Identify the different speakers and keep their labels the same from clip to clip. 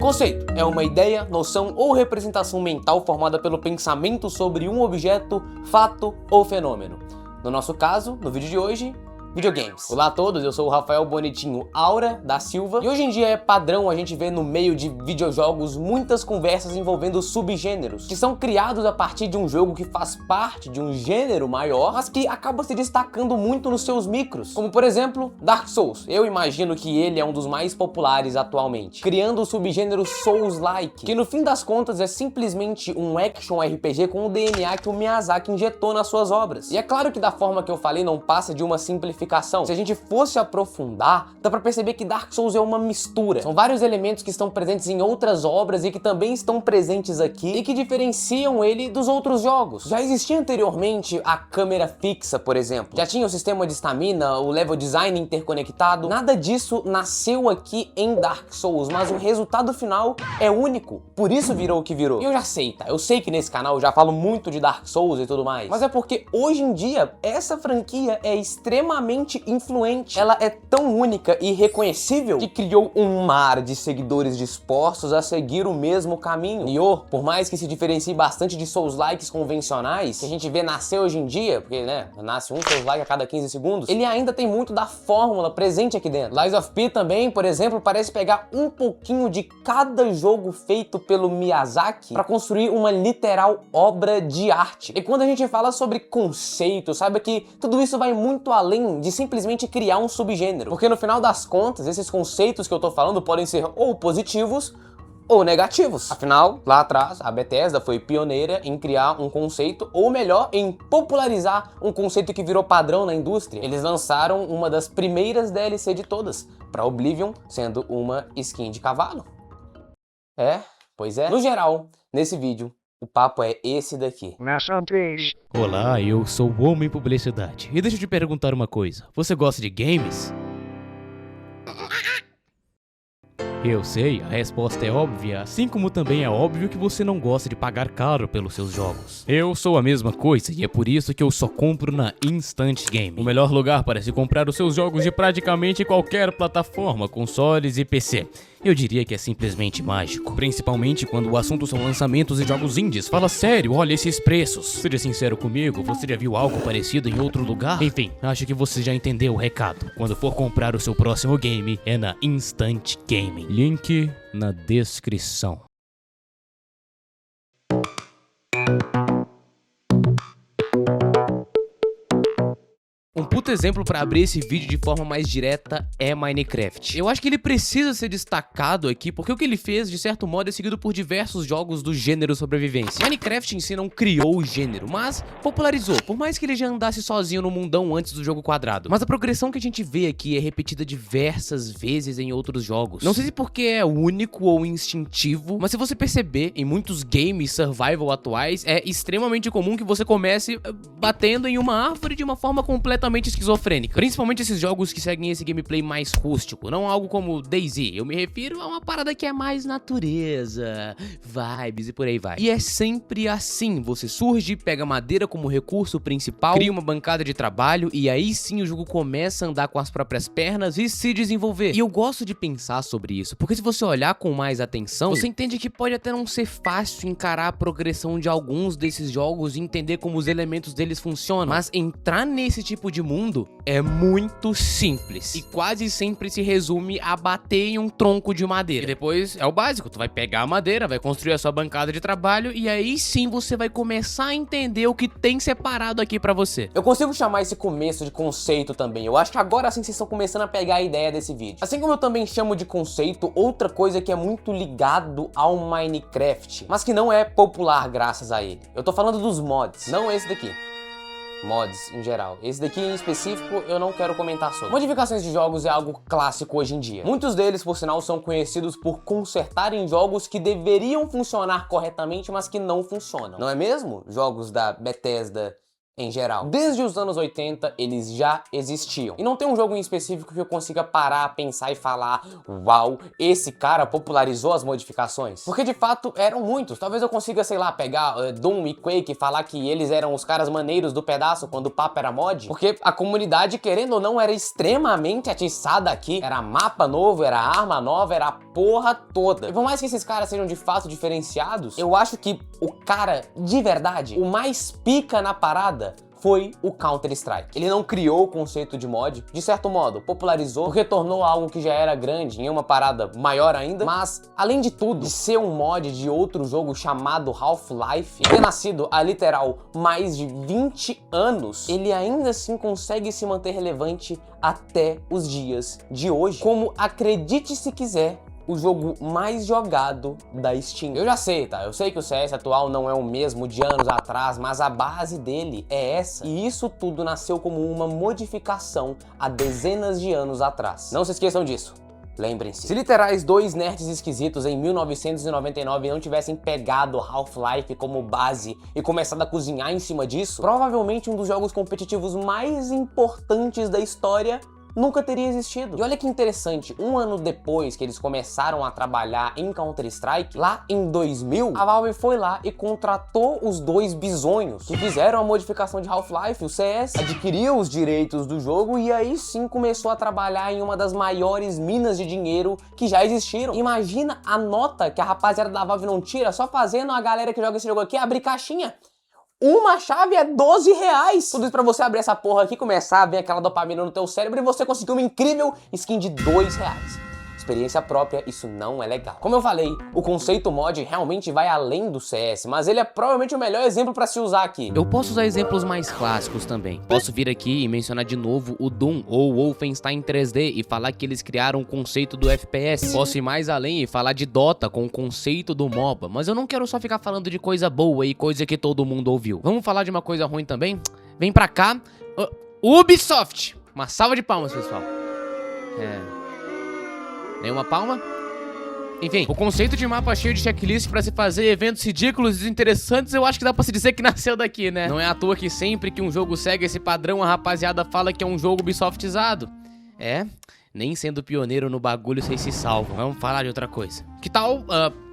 Speaker 1: Conceito é uma ideia, noção ou representação mental formada pelo pensamento sobre um objeto, fato ou fenômeno. No nosso caso, no vídeo de hoje, videogames. Olá a todos, eu sou o Rafael Bonitinho Aura da Silva e hoje em dia é padrão a gente ver no meio de videojogos muitas conversas envolvendo subgêneros que são criados a partir de um jogo que faz parte de um gênero maior, mas que acaba se destacando muito nos seus micros, como por exemplo Dark Souls. Eu imagino que ele é um dos mais populares atualmente, criando o subgênero Souls-like, que no fim das contas é simplesmente um action RPG com o DNA que o Miyazaki injetou nas suas obras. E é claro que da forma que eu falei não passa de uma simplificação. Se a gente fosse aprofundar, dá pra perceber que Dark Souls é uma mistura. São vários elementos que estão presentes em outras obras e que também estão presentes aqui e que diferenciam ele dos outros jogos. Já existia anteriormente a câmera fixa, por exemplo. Já tinha o sistema de estamina, o level design interconectado. Nada disso nasceu aqui em Dark Souls, mas o resultado final é único. Por isso virou o que virou. E eu já sei, tá? Eu sei que nesse canal eu já falo muito de Dark Souls e tudo mais, mas é porque hoje em dia essa franquia é extremamente influente. Ela é tão única e reconhecível que criou um mar de seguidores dispostos a seguir o mesmo caminho. Nioh, por mais que se diferencie bastante de Souls-likes convencionais que a gente vê nascer hoje em dia, porque né, nasce um Souls-like a cada 15 segundos, ele ainda tem muito da fórmula presente aqui dentro. Lies of P também, por exemplo, parece pegar um pouquinho de cada jogo feito pelo Miyazaki para construir uma literal obra de arte. E quando a gente fala sobre conceito, saiba que tudo isso vai muito além de simplesmente criar um subgênero, porque no final das contas, esses conceitos que eu tô falando podem ser ou positivos ou negativos. Afinal, lá atrás, a Bethesda foi pioneira em criar um conceito, ou melhor, em popularizar um conceito que virou padrão na indústria. Eles lançaram uma das primeiras DLC de todas, para Oblivion, sendo uma skin de cavalo. Pois é. No geral, nesse vídeo, o papo é esse daqui.
Speaker 2: Olá, eu sou o Homem Publicidade. E deixa eu te perguntar uma coisa. Você gosta de games? Eu sei, a resposta é óbvia, assim como também é óbvio que você não gosta de pagar caro pelos seus jogos. Eu sou a mesma coisa e é por isso que eu só compro na Instant Game, o melhor lugar para se comprar os seus jogos de praticamente qualquer plataforma, consoles e PC. Eu diria que é simplesmente mágico, principalmente quando o assunto são lançamentos e jogos indies. Fala sério, olha esses preços. Seja sincero comigo, você já viu algo parecido em outro lugar? Enfim, acho que você já entendeu o recado. Quando for comprar o seu próximo game, é na Instant Gaming. Link na descrição. Um puto exemplo pra abrir esse vídeo de forma mais direta é Minecraft. Eu acho que ele precisa ser destacado aqui porque o que ele fez, de certo modo, é seguido por diversos jogos do gênero sobrevivência. Minecraft em si não criou o gênero, mas popularizou, por mais que ele já andasse sozinho no mundão antes do jogo quadrado. Mas a progressão que a gente vê aqui é repetida diversas vezes em outros jogos. Não sei se porque é único ou instintivo, mas se você perceber, em muitos games survival atuais, é extremamente comum que você comece batendo em uma árvore de uma forma completamente esquizofrênica. Principalmente esses jogos que seguem esse gameplay mais rústico, não algo como DayZ. Eu me refiro a uma parada que é mais natureza, vibes e por aí vai. E é sempre assim, você surge, pega madeira como recurso principal, cria uma bancada de trabalho e aí sim o jogo começa a andar com as próprias pernas e se desenvolver. E eu gosto de pensar sobre isso, porque se você olhar com mais atenção, você entende que pode até não ser fácil encarar a progressão de alguns desses jogos e entender como os elementos deles funcionam, mas entrar nesse tipo de mundo é muito simples e quase sempre se resume a bater em um tronco de madeira. E depois é o básico, tu vai pegar a madeira, vai construir a sua bancada de trabalho e aí sim você vai começar a entender o que tem separado aqui pra você.
Speaker 1: Eu consigo chamar esse começo de conceito também. Eu acho que agora sim vocês estão começando a pegar a ideia desse vídeo. Assim como eu também chamo de conceito outra coisa que é muito ligado ao Minecraft, mas que não é popular graças a ele. Eu tô falando dos mods, não esse daqui. Mods em geral. Esse daqui em específico eu não quero comentar sobre. Modificações de jogos é algo clássico hoje em dia. Muitos deles, por sinal, são conhecidos por consertarem jogos que deveriam funcionar corretamente, mas que não funcionam. Não é mesmo? Jogos da Bethesda em geral. Desde os anos 80, eles já existiam. E não tem um jogo em específico que eu consiga parar, pensar e falar: uau, esse cara popularizou as modificações. Porque de fato eram muitos. Talvez eu consiga, sei lá, pegar Doom e Quake e falar que eles eram os caras maneiros do pedaço quando o papo era mod. Porque a comunidade, querendo ou não, era extremamente atiçada aqui. Era mapa novo, era arma nova, era a porra toda. E por mais que esses caras sejam de fato diferenciados, eu acho que o cara, de verdade, o mais pica na parada foi o Counter-Strike. Ele não criou o conceito de mod, de certo modo, popularizou, porque tornou algo que já era grande em uma parada maior ainda, mas, além de tudo, de ser um mod de outro jogo chamado Half-Life, e ter nascido há literal mais de 20 anos, ele ainda assim consegue se manter relevante até os dias de hoje. Como, acredite se quiser, o jogo mais jogado da Steam. Eu já sei, tá? Eu sei que o CS atual não é o mesmo de anos atrás, mas a base dele é essa. E isso tudo nasceu como uma modificação há dezenas de anos atrás. Não se esqueçam disso. Lembrem-se, se literais dois nerds esquisitos em 1999 não tivessem pegado Half-Life como base e começado a cozinhar em cima disso, provavelmente um dos jogos competitivos mais importantes da história nunca teria existido. E olha que interessante, um ano depois que eles começaram a trabalhar em Counter-Strike, lá em 2000, a Valve foi lá e contratou os dois bizonhos que fizeram a modificação de Half-Life, o CS, adquiriu os direitos do jogo e aí sim começou a trabalhar em uma das maiores minas de dinheiro que já existiram. Imagina a nota que a rapaziada da Valve não tira só fazendo a galera que joga esse jogo aqui abrir caixinha. Uma chave é 12 reais. Tudo isso pra você abrir essa porra aqui, começar a ver aquela dopamina no teu cérebro e você conseguir uma incrível skin de 2 reais. Experiência própria, isso não é legal. Como eu falei, o conceito mod realmente vai além do CS, mas ele é provavelmente o melhor exemplo pra se usar aqui.
Speaker 2: Eu posso usar exemplos mais clássicos também. Posso vir aqui e mencionar de novo o Doom ou Wolfenstein 3D e falar que eles criaram o conceito do FPS. Posso ir mais além e falar de Dota com o conceito do MOBA, mas eu não quero só ficar falando de coisa boa e coisa que todo mundo ouviu. Vamos falar de uma coisa ruim também? Vem pra cá. Ubisoft! Uma salva de palmas, pessoal. Nenhuma palma? Enfim, o conceito de mapa cheio de checklist pra se fazer eventos ridículos e desinteressantes, eu acho que dá pra se dizer que nasceu daqui, né? Não é à toa que sempre que um jogo segue esse padrão, a rapaziada fala que é um jogo Ubisoftizado. Nem sendo pioneiro no bagulho, vocês se salvam. Vamos falar de outra coisa. Que tal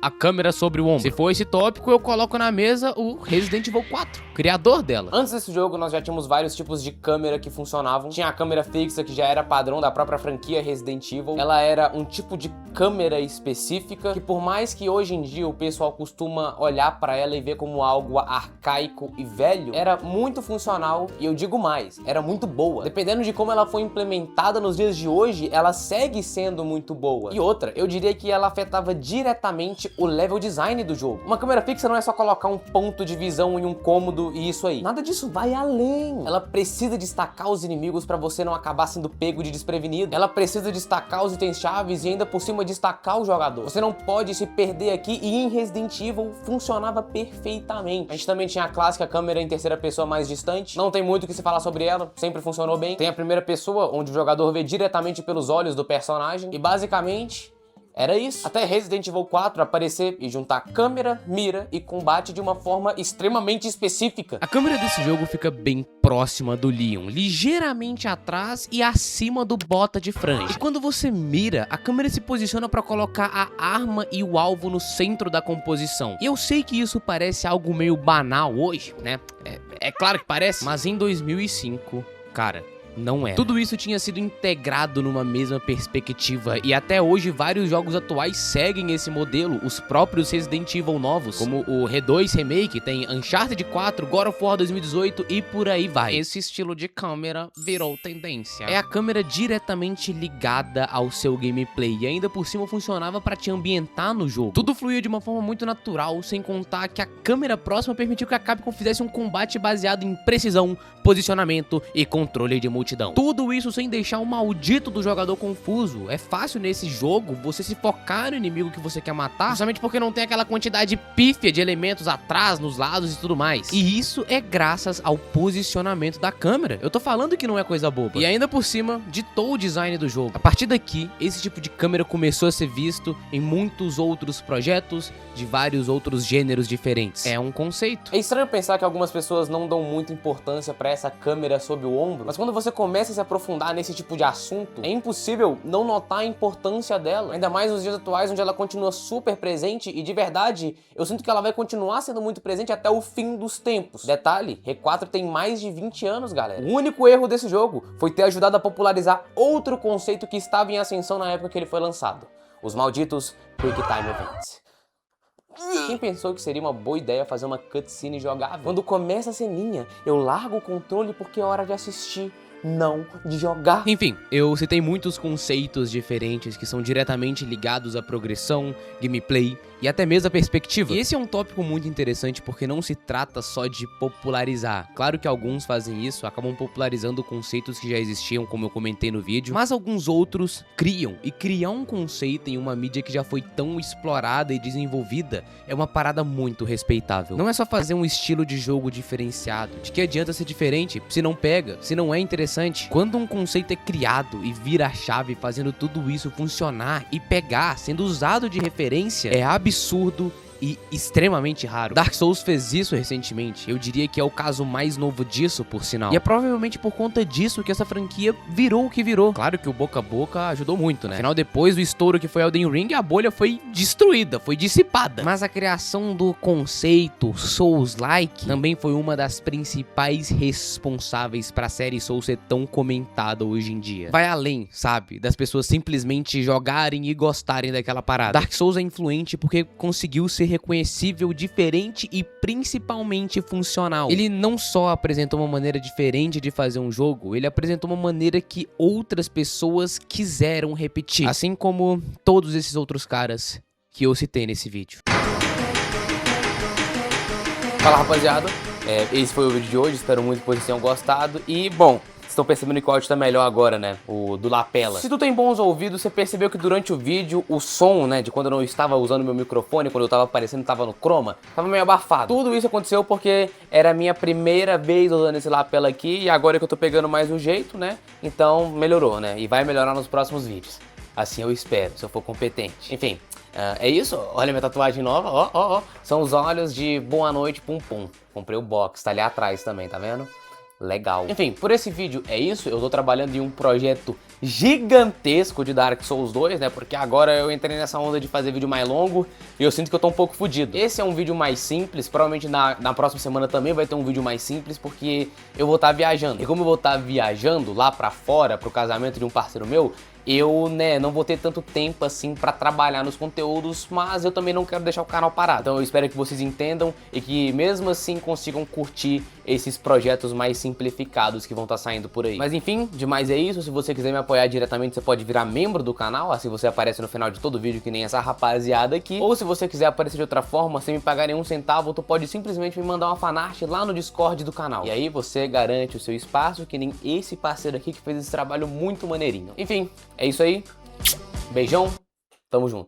Speaker 2: a câmera sobre o ombro? Se for esse tópico, eu coloco na mesa o Resident Evil 4, criador dela.
Speaker 1: Antes desse jogo, nós já tínhamos vários tipos de câmera que funcionavam. Tinha a câmera fixa, que já era padrão da própria franquia Resident Evil. Ela era um tipo de câmera específica, que por mais que hoje em dia o pessoal costuma olhar pra ela e ver como algo arcaico e velho, era muito funcional e eu digo mais, era muito boa. Dependendo de como ela foi implementada nos dias de hoje, ela segue sendo muito boa. E outra, eu diria que ela afetava diretamente o level design do jogo. Uma câmera fixa não é só colocar um ponto de visão em um cômodo e isso aí. Nada disso, vai além. Ela precisa destacar os inimigos pra você não acabar sendo pego de desprevenido. Ela precisa destacar os itens chaves e ainda por cima destacar o jogador. Você não pode se perder aqui e em Resident Evil funcionava perfeitamente. A gente também tinha a clássica câmera em terceira pessoa mais distante. Não tem muito o que se falar sobre ela, sempre funcionou bem. Tem a primeira pessoa, onde o jogador vê diretamente pelos olhos do personagem e basicamente era isso. Até Resident Evil 4 aparecer e juntar câmera, mira e combate de uma forma extremamente específica.
Speaker 2: A câmera desse jogo fica bem próxima do Leon, ligeiramente atrás e acima do bota de franja. E quando você mira, a câmera se posiciona para colocar a arma e o alvo no centro da composição. E eu sei que isso parece algo meio banal hoje, né? É claro que parece, mas em 2005, cara, não era. Tudo isso tinha sido integrado numa mesma perspectiva e até hoje vários jogos atuais seguem esse modelo, os próprios Resident Evil novos, como o R2 Remake, tem Uncharted 4, God of War 2018 e por aí vai. Esse estilo de câmera virou tendência. É a câmera diretamente ligada ao seu gameplay e ainda por cima funcionava para te ambientar no jogo. Tudo fluía de uma forma muito natural, sem contar que a câmera próxima permitiu que a Capcom fizesse um combate baseado em precisão, posicionamento e controle de multiplayer. multidão. Tudo isso sem deixar o maldito do jogador confuso. É fácil nesse jogo você se focar no inimigo que você quer matar, justamente porque não tem aquela quantidade pífia de elementos atrás, nos lados e tudo mais. E isso é graças ao posicionamento da câmera. Eu tô falando que não é coisa boba. E ainda por cima, ditou o design do jogo. A partir daqui, esse tipo de câmera começou a ser visto em muitos outros projetos de vários outros gêneros diferentes. É um conceito.
Speaker 1: É estranho pensar que algumas pessoas não dão muita importância pra essa câmera sob o ombro, mas quando você começa a se aprofundar nesse tipo de assunto, é impossível não notar a importância dela. Ainda mais nos dias atuais, onde ela continua super presente e, de verdade, eu sinto que ela vai continuar sendo muito presente até o fim dos tempos. Detalhe, R4 tem mais de 20 anos, galera. O único erro desse jogo foi ter ajudado a popularizar outro conceito que estava em ascensão na época que ele foi lançado: os malditos Quick Time Events. Quem pensou que seria uma boa ideia fazer uma cutscene jogável? Quando começa a ceninha, eu largo o controle porque é hora de assistir, não de jogar.
Speaker 2: Enfim, eu citei muitos conceitos diferentes que são diretamente ligados à progressão, gameplay e até mesmo a perspectiva. E esse é um tópico muito interessante porque não se trata só de popularizar. Claro que alguns fazem isso, acabam popularizando conceitos que já existiam, como eu comentei no vídeo, mas alguns outros criam. E criar um conceito em uma mídia que já foi tão explorada e desenvolvida é uma parada muito respeitável. Não é só fazer um estilo de jogo diferenciado. De que adianta ser diferente se não pega, se não é interessante? Quando um conceito é criado e vira a chave fazendo tudo isso funcionar e pegar, sendo usado de referência, é absurdo e extremamente raro. Dark Souls fez isso recentemente, eu diria que é o caso mais novo disso, por sinal. E é provavelmente por conta disso que essa franquia virou o que virou. Claro que o boca a boca ajudou muito, né? Afinal, depois do estouro que foi Elden Ring, a bolha foi destruída, foi dissipada. Mas a criação do conceito Souls-like também foi uma das principais responsáveis pra série Souls ser tão comentada hoje em dia. Vai além, sabe? Das pessoas simplesmente jogarem e gostarem daquela parada. Dark Souls é influente porque conseguiu ser reconhecível, diferente e principalmente funcional. Ele não só apresentou uma maneira diferente de fazer um jogo, ele apresentou uma maneira que outras pessoas quiseram repetir. Assim como todos esses outros caras que eu citei nesse vídeo.
Speaker 1: Fala, rapaziada, esse foi o vídeo de hoje, espero muito que vocês tenham gostado. E, bom, estão percebendo que o áudio tá melhor agora, né? O do lapela. Se tu tem bons ouvidos, você percebeu que durante o vídeo o som, né, de quando eu não estava usando meu microfone, quando eu tava aparecendo, tava no chroma, tava meio abafado. Tudo isso aconteceu porque era a minha primeira vez usando esse lapela aqui e agora que eu tô pegando mais o jeito, né? Então melhorou, né? E vai melhorar nos próximos vídeos. Assim eu espero, se eu for competente. Enfim, é isso. Olha minha tatuagem nova, ó, ó, ó. São os olhos de Boa Noite Pum Pum. Comprei o box, tá ali atrás também, tá vendo? Legal. Enfim, por esse vídeo é isso. Eu tô trabalhando em um projeto gigantesco de Dark Souls 2, né? Porque agora eu entrei nessa onda de fazer vídeo mais longo e eu sinto que eu tô um pouco fodido. Esse é um vídeo mais simples, provavelmente na próxima semana também vai ter um vídeo mais simples, porque eu vou estar viajando. E como eu vou estar viajando lá pra fora, pro casamento de um parceiro meu, eu, né, não vou ter tanto tempo assim pra trabalhar nos conteúdos, mas eu também não quero deixar o canal parado. Então eu espero que vocês entendam e que mesmo assim consigam curtir esses projetos mais simplificados que vão estar saindo por aí. Mas enfim, demais é isso. Se você quiser me apoiar diretamente, você pode virar membro do canal, assim você aparece no final de todo vídeo que nem essa rapaziada aqui. Ou se você quiser aparecer de outra forma, sem me pagar nenhum centavo, tu pode simplesmente me mandar uma fanart lá no Discord do canal. E aí você garante o seu espaço, que nem esse parceiro aqui que fez esse trabalho muito maneirinho. Enfim, é isso aí. Beijão, tamo junto.